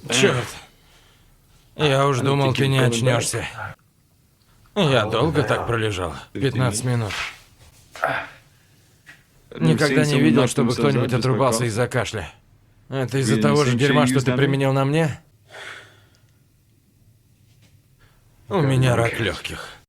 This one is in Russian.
Черт. Я уж думал, ты не очнешься. Я долго так пролежал. 15 минут. Никогда не видел, чтобы кто-нибудь отрубался из-за кашля. Это из-за того же дерьма, что ты применил на мне? У меня рак легких.